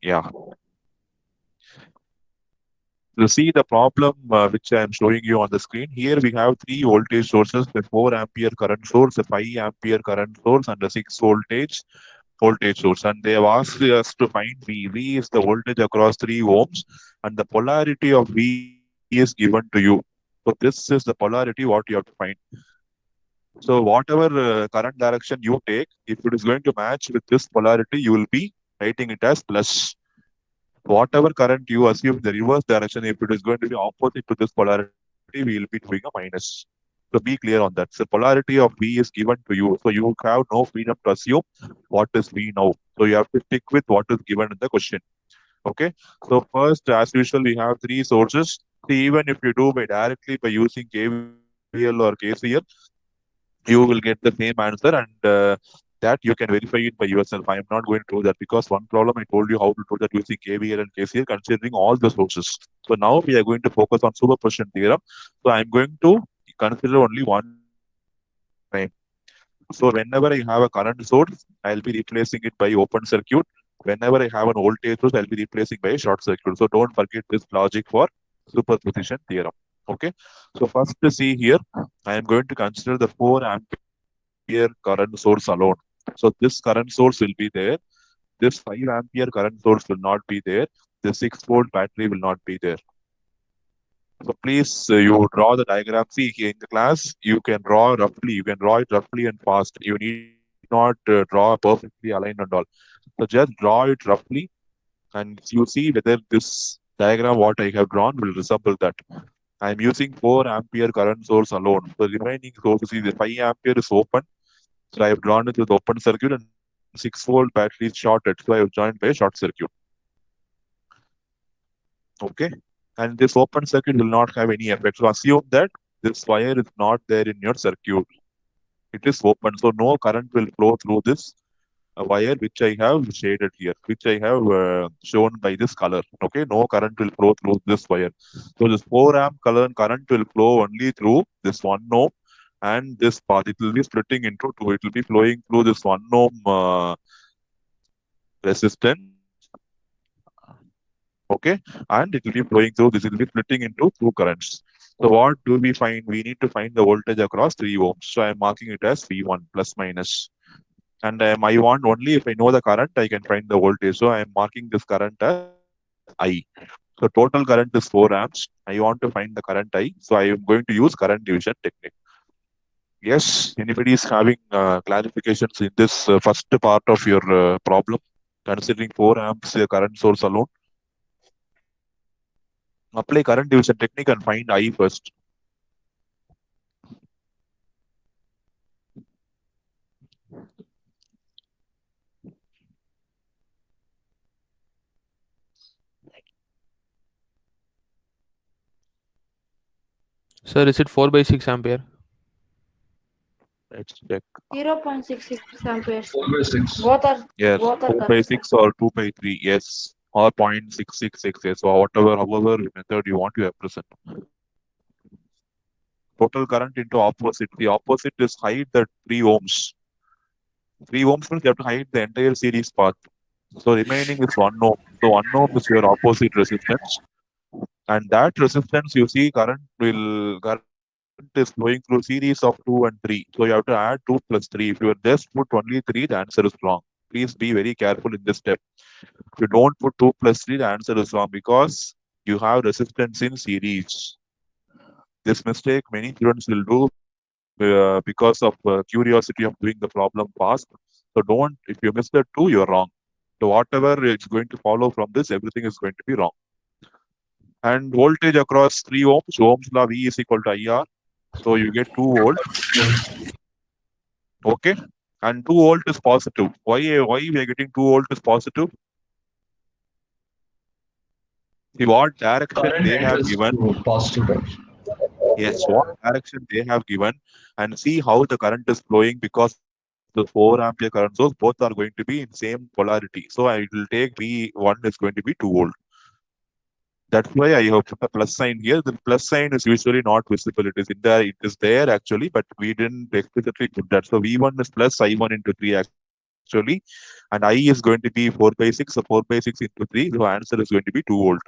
Yeah. You see the problem which I am showing you on the screen. Here we have three voltage sources, the 4 ampere current source, a 5 ampere current source, and a 6 voltage source. And they have asked us to find V. V is the voltage across 3 ohms, and the polarity of V is given to you. So this is the polarity what you have to find. So whatever current direction you take, if it is going to match with this polarity, you will be writing it as plus. Whatever current you assume the reverse direction, if it is going to be opposite to this polarity, we will be doing a minus. So be clear on that. So polarity of V is given to you. So you have no freedom to assume what is V now. So you have to stick with what is given in the question. Okay. So first, as usual, we have three sources. See, even if you do by directly by using KVL or KCL, you will get the same answer, and that you can verify it by yourself. I am not going to do that because one problem I told you how to do that using KVL and KCL considering all the sources. So now we are going to focus on superposition theorem. So I am going to consider only one time. So whenever I have a current source, I'll be replacing it by open circuit. Whenever I have an voltage source, I'll be replacing by a short circuit. So don't forget this logic for superposition theorem. Okay. So first to see here, I am going to consider the 4 ampere current source alone. So this current source will be there. This 5 ampere current source will not be there. The 6-volt battery will not be there. So please, you draw the diagram. See, here in the class, you can draw roughly. You can draw it roughly and fast. You need not draw perfectly aligned and all. So just draw it roughly, and you see whether this diagram what I have drawn will resemble that. I am using 4 ampere current source alone. The remaining source, see the 5 ampere is open. So I have drawn it with open circuit, and 6-volt battery is shorted. So I have joined by a short circuit. Okay. And this open circuit will not have any effect. So assume that this wire is not there in your circuit. It is open. So no current will flow through this wire which I have shaded here, which I have shown by this color. Okay. No current will flow through this wire. So this 4 amp current will flow only through this 1 ohm and this path. It will be splitting into two. It will be flowing through this 1 ohm resistance. Okay, and it will be flowing through this. It will be splitting into two currents. So what do we find? We need to find the voltage across 3 ohms. So I'm marking it as V1 plus minus. And I want only if I know the current, I can find the voltage. So I'm marking this current as I. So total current is 4 amps. I want to find the current I. So I am going to use current division technique. Yes, anybody is having clarifications in this first part of your problem, considering 4 amps current source alone? Apply current division technique and find I first. Sir, is it 4 by 6 ampere? Let's check. 0.66 amperes. 4/6. Yes, Both are 4 by correct. 6 or 2 by 3. Yes, or 0.666. Yes, or whatever, however method you want to have present. Total current into opposite. The opposite is hide the 3 ohms. 3 ohms means you have to hide the entire series path. So remaining is 1 ohm. So 1 ohm is your opposite resistance. And that resistance, you see, current is flowing through series of 2 and 3. So you have to add 2 plus 3. If you just put only 3, the answer is wrong. Please be very careful in this step. If you don't put 2 plus 3, the answer is wrong because you have resistance in series. This mistake many students will do because of curiosity of doing the problem fast. So don't, if you miss the 2, you're wrong. So whatever is going to follow from this, everything is going to be wrong. And voltage across 3 ohms, Ohm's law V is equal to IR. So you get 2 volt. Okay. And 2 volt is positive. Why we are getting 2 volt is positive? See what direction Current they have enters given. through positive direction. Yes, what direction they have given, and see how the current is flowing because of the 4 ampere current source. Both are going to be in same polarity. So I will take V1 is going to be 2 volt. That's why I have put a plus sign here. The plus sign is usually not visible. It is in there. It is there actually, but we didn't explicitly put that. So V1 is plus I1 into 3 actually. actually. And I is going to be 4 by 6. So 4 by 6 into 3. So answer is going to be 2 volt.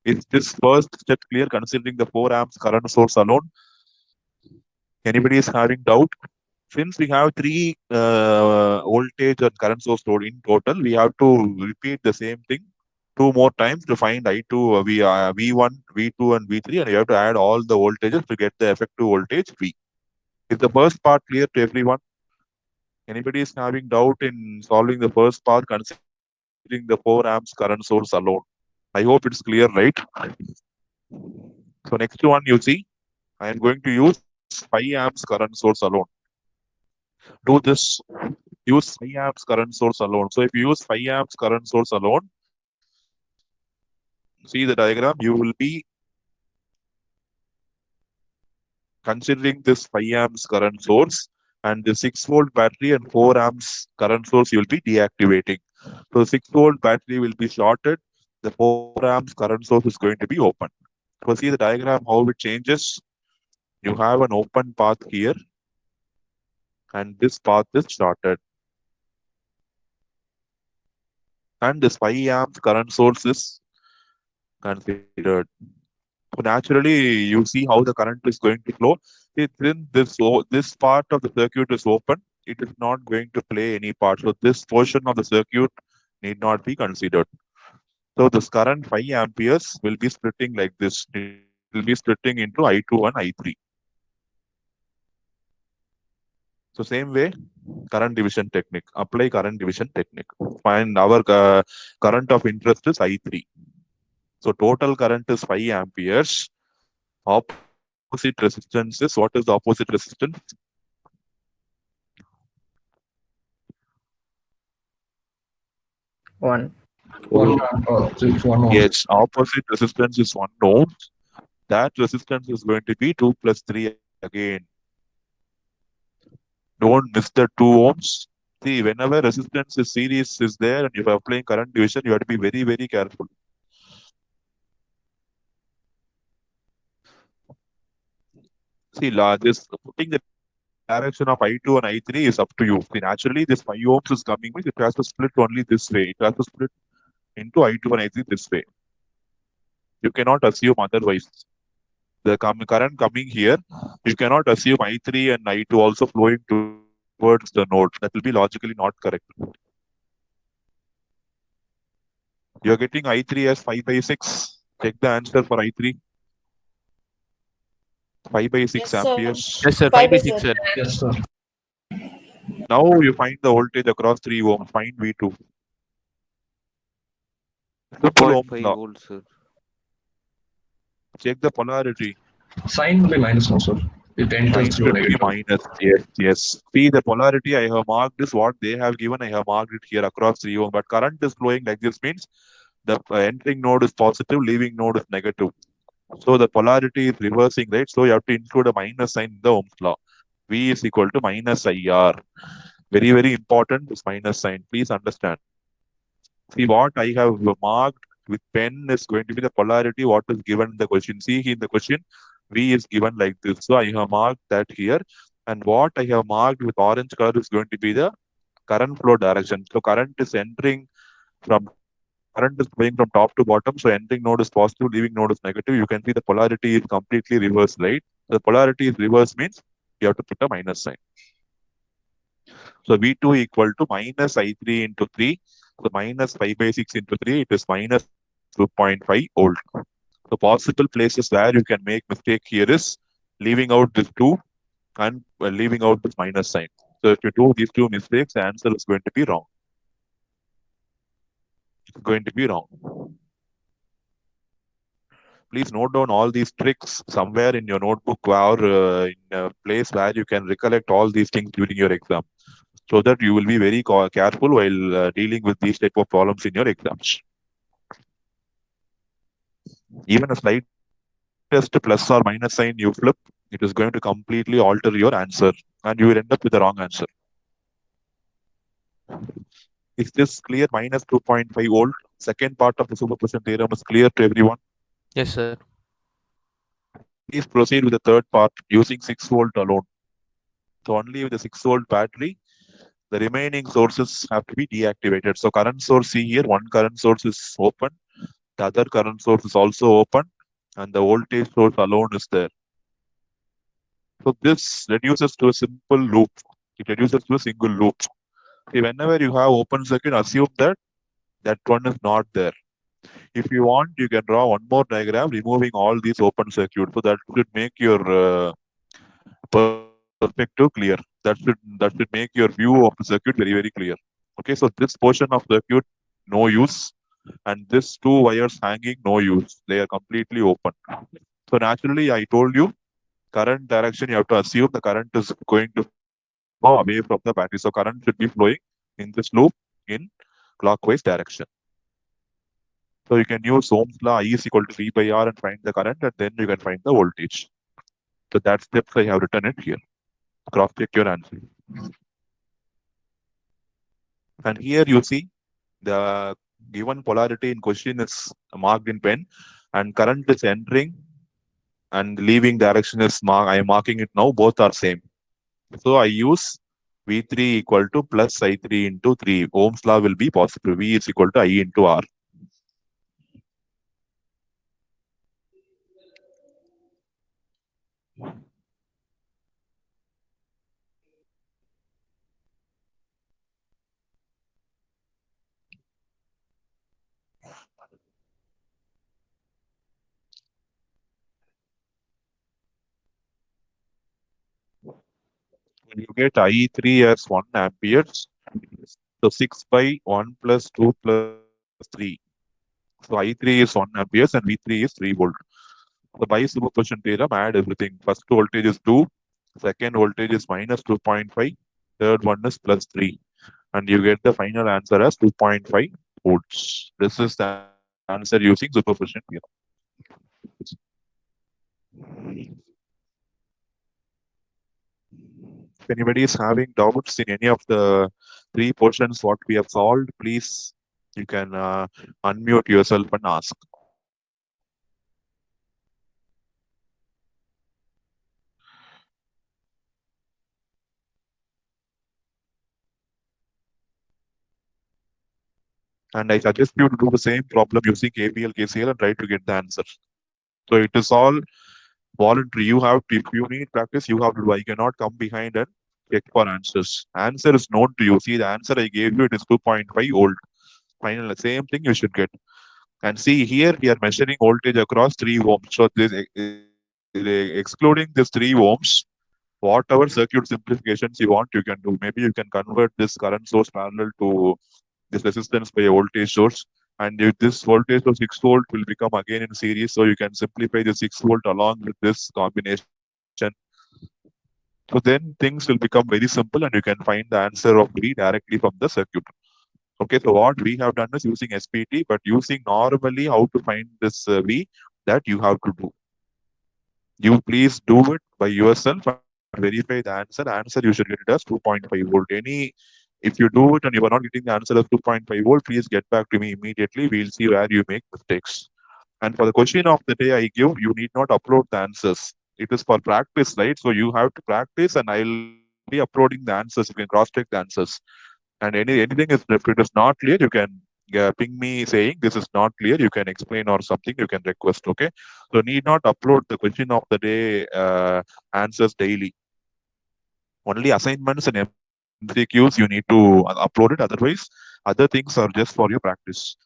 Is this first step clear considering the 4 amps current source alone? Anybody is having doubt? Since we have 3 voltage and current source load in total, we have to repeat the same thing 2 more times to find I2, V1, V2, and V3, and you have to add all the voltages to get the effective voltage V. Is the first part clear to everyone? Anybody is having doubt in solving the first part considering the 4 amps current source alone? I hope it's clear, right? So next one you see, I am going to use 5 amps current source alone. Do this. Use 5 amps current source alone. So if you use 5 amps current source alone, see the diagram, you will be considering this 5 amps current source and the 6 volt battery and 4 amps current source you will be deactivating. So 6 volt battery will be shorted. The 4 amps current source is going to be open. So see the diagram how it changes. You have an open path here and this path is shorted. And this 5 amps current source is considered. So naturally, you see how the current is going to flow. Then this part of the circuit is open. It is not going to play any part. So this portion of the circuit need not be considered. So this current 5 amperes will be splitting like this. It will be splitting into I2 and I3. So same way, current division technique. Apply current division technique. Find our current of interest is I3. So total current is 5 amperes. Opposite resistance is, what is the opposite resistance? One. 1 ohm. Yes, opposite resistance is 1 ohm. That resistance is going to be 2 plus 3 again. Don't miss the 2 ohms. See, whenever resistance is series is there and if you are applying current division, you have to be very, very careful. See, this putting the direction of I2 and I3 is up to you. See, naturally, this 5 ohms is coming with, it has to split only this way. It has to split into I2 and I3 this way. You cannot assume otherwise. The current coming here, you cannot assume I3 and I2 also flowing towards the node. That will be logically not correct. You are getting I3 as 5 by 6. Check the answer for I3. 5 by 6 Yes, sir. amperes. Yes, sir. 5 by 6, sir. Yes, sir. Now you find the voltage across 3 ohms. Find V2. Simple Ohm's 2.5 law. volts, sir. Check the polarity. Sign will be minus now, sir. It Sign enters through should be negative. minus. Yes, yes. See the polarity I have marked is what they have given. I have marked it here across 3 ohms. But current is flowing like this means the entering node is positive, leaving node is negative. So the polarity is reversing, right? So you have to include a minus sign in the Ohm's law. V is equal to minus IR. Very, very important, this minus sign. Please understand. See what I have marked with pen is going to be the polarity, what is given in the question. See in the question, V is given like this. So I have marked that here. And what I have marked with orange color is going to be the current flow direction. So current is entering from current is flowing from top to bottom. So entering node is positive, leaving node is negative. You can see the polarity is completely reversed, right? The polarity is reversed means you have to put a minus sign. So V2 equal to minus I3 into 3. So minus 5 by 6 into 3, it is minus 2.5 volt. The possible places where you can make mistake here is leaving out this 2 and leaving out this minus sign. So if you do these 2 mistakes, the answer is going to be wrong. It's going to be wrong. Please note down all these tricks somewhere in your notebook or in a place where you can recollect all these things during your exam, so that you will be very careful while dealing with these type of problems in your exams. Even a slightest plus or minus sign you flip, it is going to completely alter your answer and you will end up with the wrong answer. Is this clear? Minus 2.5 volt. Second part of the superposition theorem is clear to everyone. Yes, sir. Please proceed with the third part using 6 volt alone. So only with the 6 volt battery, The remaining sources have to be deactivated. So current source, see here, one current source is open, the other current source is also open, and the voltage source alone is there. So this reduces to a simple loop. It reduces to a single loop. See, whenever you have open circuit, assume that that one is not there. If you want, you can draw one more diagram removing all these open circuits. So that should make your perspective clear. That should make your view of the circuit very, very clear. Okay, so this portion of circuit, no use, and this two wires hanging, no use. They are completely open. So naturally, I told you, current direction, you have to assume the current is going to flow away from the battery. So current should be flowing in this loop in clockwise direction. So you can use Ohm's law, I is equal to V by R, and find the current, and then you can find the voltage. So that steps I have written it here. Cross check your answer. And here you see the given polarity in question is marked in pen, and current is entering and leaving direction is marked. I am marking it now. Both are same. So I use V3 equal to plus I3 into 3. Ohm's law will be positive. V is equal to I into R. You get I3 as 1 amperes. So 6 by 1 plus 2 plus 3. So I3 is 1 amperes and V3 is 3 volt. So by superposition theorem, add everything. First voltage is 2, second voltage is minus 2.5, third one is plus 3. And you get the final answer as 2.5 volts. This is the answer using superposition theorem. If anybody is having doubts in any of the three portions what we have solved, please, you can unmute yourself and ask. And I suggest you to do the same problem using KPL, KCL and try to get the answer. So it is all voluntary. You have to, if you need practice, you have to do. I cannot come behind and check for answers. Answer is known to you. See, the answer I gave you, it is 2.5 volt. Final, same thing you should get. And see here, we are measuring voltage across 3 ohms. So this excluding this 3 ohms, whatever circuit simplifications you want, you can do. Maybe you can convert this current source parallel to this resistance by a voltage source. And if this voltage of 6 volt will become again in series, so you can simplify the 6 volt along with this combination. So then things will become very simple and you can find the answer of V directly from the circuit. Okay, so what we have done is using SPT, but using normally how to find this V, that you have to do. You please do it by yourself and verify the answer. Answer you should get it as 2.5 volt. If you do it and you are not getting the answer as 2.5 volt, please get back to me immediately. We'll see where you make mistakes. And for the question of the day I give, you need not upload the answers. It is for practice, right? So you have to practice and I'll be uploading the answers. You can cross-check the answers. And anything is, if it is not clear, you can ping me saying this is not clear. You can explain or something. You can request. Okay. So need not upload the question of the day answers daily. Only assignments and MCQs you need to upload it. Otherwise, other things are just for your practice.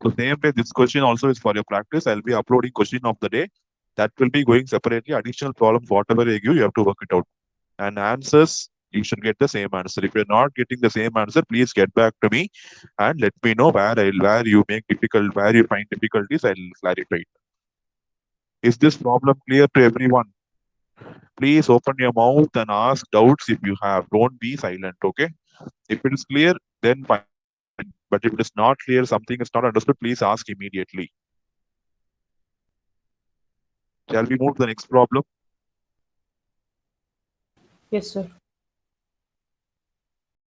So same way, this question also is for your practice. I'll be uploading question of the day. That will be going separately. Additional problems, whatever I give, you have to work it out. And answers, you should get the same answer. If you're not getting the same answer, please get back to me and let me know where you make difficult, where you find difficulties. I'll clarify it. Is this problem clear to everyone? Please open your mouth and ask doubts if you have. Don't be silent, okay? If it is clear, then fine. But if it is not clear, something is not understood, please ask immediately. Shall we move to the next problem? Yes, sir.